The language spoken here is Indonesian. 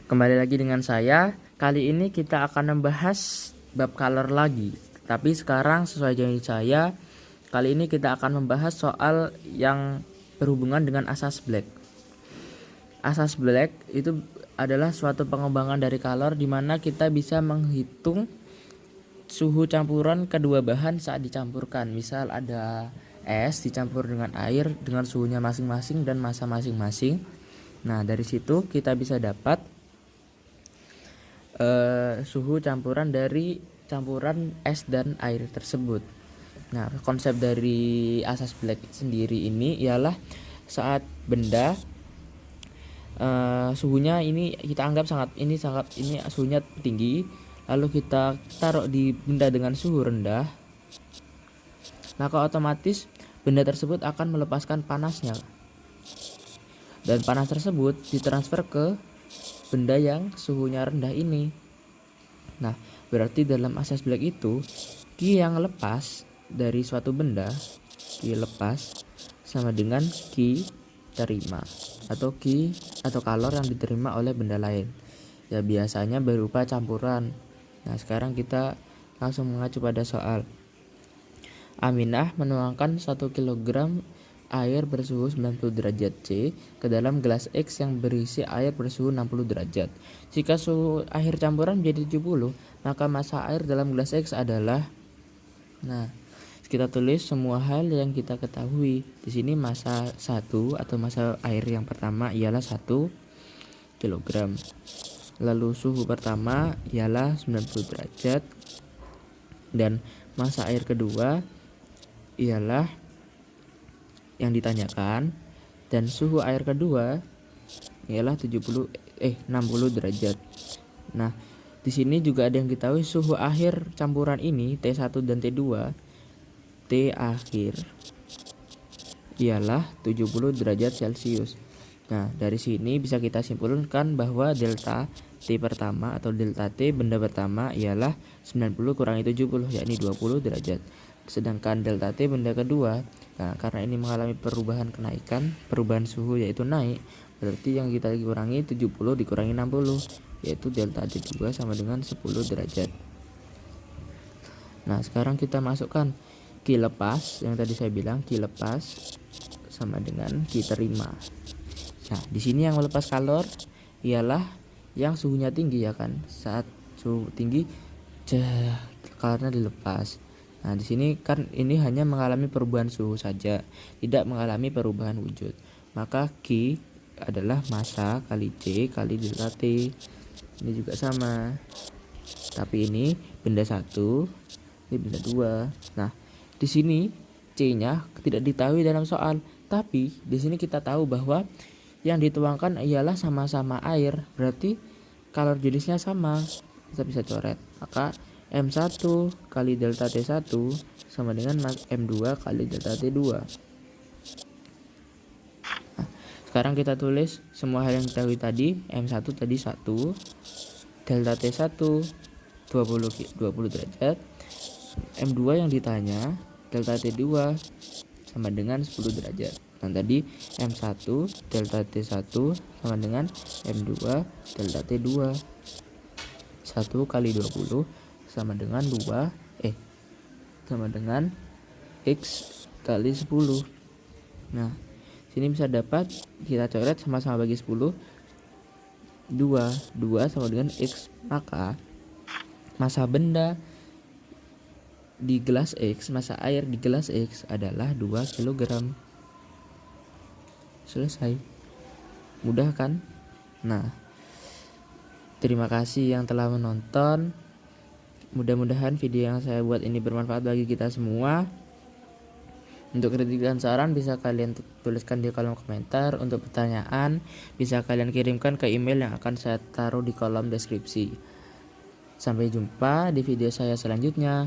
Kembali lagi dengan saya. Kali ini kita akan membahas bab color lagi. Tapi sekarang sesuai janji saya, kali ini kita akan membahas soal yang berhubungan dengan asas black. Asas black itu adalah suatu pengembangan dari color di mana kita bisa menghitung suhu campuran kedua bahan saat dicampurkan. Misal ada es dicampur dengan air dengan suhunya masing-masing dan massa masing-masing. Nah, dari situ kita bisa dapat suhu campuran dari campuran es dan air tersebut. Nah, konsep dari asas black sendiri ini ialah saat benda suhunya ini kita anggap ini suhunya tinggi, lalu kita taruh di benda dengan suhu rendah, maka otomatis benda tersebut akan melepaskan panasnya, dan panas tersebut ditransfer ke benda yang suhunya rendah ini. Nah, berarti dalam asas black itu Q yang lepas dari suatu benda, Q lepas sama dengan Q terima, atau Q atau kalor yang diterima oleh benda lain. Ya, biasanya berupa campuran. Nah, sekarang kita langsung mengacu pada soal. Aminah menuangkan 1 kg air bersuhu 90 derajat C ke dalam gelas X yang berisi air bersuhu 60 derajat. Jika suhu air campuran menjadi 70, maka massa air dalam gelas X adalah. Nah, kita tulis semua hal yang kita ketahui. Di sini massa 1 atau massa air yang pertama ialah 1 kg. Lalu suhu pertama ialah 90 derajat dan massa air kedua ialah yang ditanyakan, dan suhu air kedua ialah 60 derajat. Nah, di sini juga ada yang diketahui suhu akhir campuran ini T1 dan T2. T akhir ialah 70 derajat Celcius. Nah, dari sini bisa kita simpulkan bahwa delta T pertama atau delta T benda pertama ialah 90 kurangi 70, yakni 20 derajat. Sedangkan delta T benda kedua, nah, karena ini mengalami perubahan suhu yaitu naik, berarti yang kita kurangi 70 dikurangi 60, yaitu delta T2 sama dengan 10 derajat. Nah, sekarang kita masukkan Q lepas yang tadi saya bilang, Q lepas sama dengan Q terima. Nah, di sini yang melepas kalor ialah yang suhunya tinggi, ya kan? Saat suhu tinggi, kalornya dilepas. Nah, di sini kan ini hanya mengalami perubahan suhu saja, tidak mengalami perubahan wujud. Maka Q adalah massa kali C kali delta T. Ini juga sama. Tapi ini benda 1, ini benda 2. Nah, di sini C-nya tidak diketahui dalam soal, tapi di sini kita tahu bahwa yang dituangkan ialah sama-sama air, berarti kalor jenisnya sama. Kita bisa coret. Maka M1 kali delta T1 sama dengan M2 kali delta T2. Nah, sekarang kita tulis semua hal yang diketahui tadi. M1 tadi 1, delta T1 20 derajat, M2 yang ditanya delta T2 sama dengan 10 derajat. Nah, tadi M1 delta T1 sama dengan M2 delta T2. 1 kali 20 sama dengan sama dengan X kali 10. Nah, sini bisa dapat kita coret sama-sama bagi 10. 2 sama dengan X, maka massa benda di gelas X, massa air di gelas X adalah 2 kg. Selesai. Mudah kan? Nah, terima kasih yang telah menonton. Mudah-mudahan video yang saya buat ini bermanfaat bagi kita semua. Untuk kritik dan saran bisa kalian tuliskan di kolom komentar. Untuk pertanyaan bisa kalian kirimkan ke email yang akan saya taruh di kolom deskripsi. Sampai jumpa di video saya selanjutnya.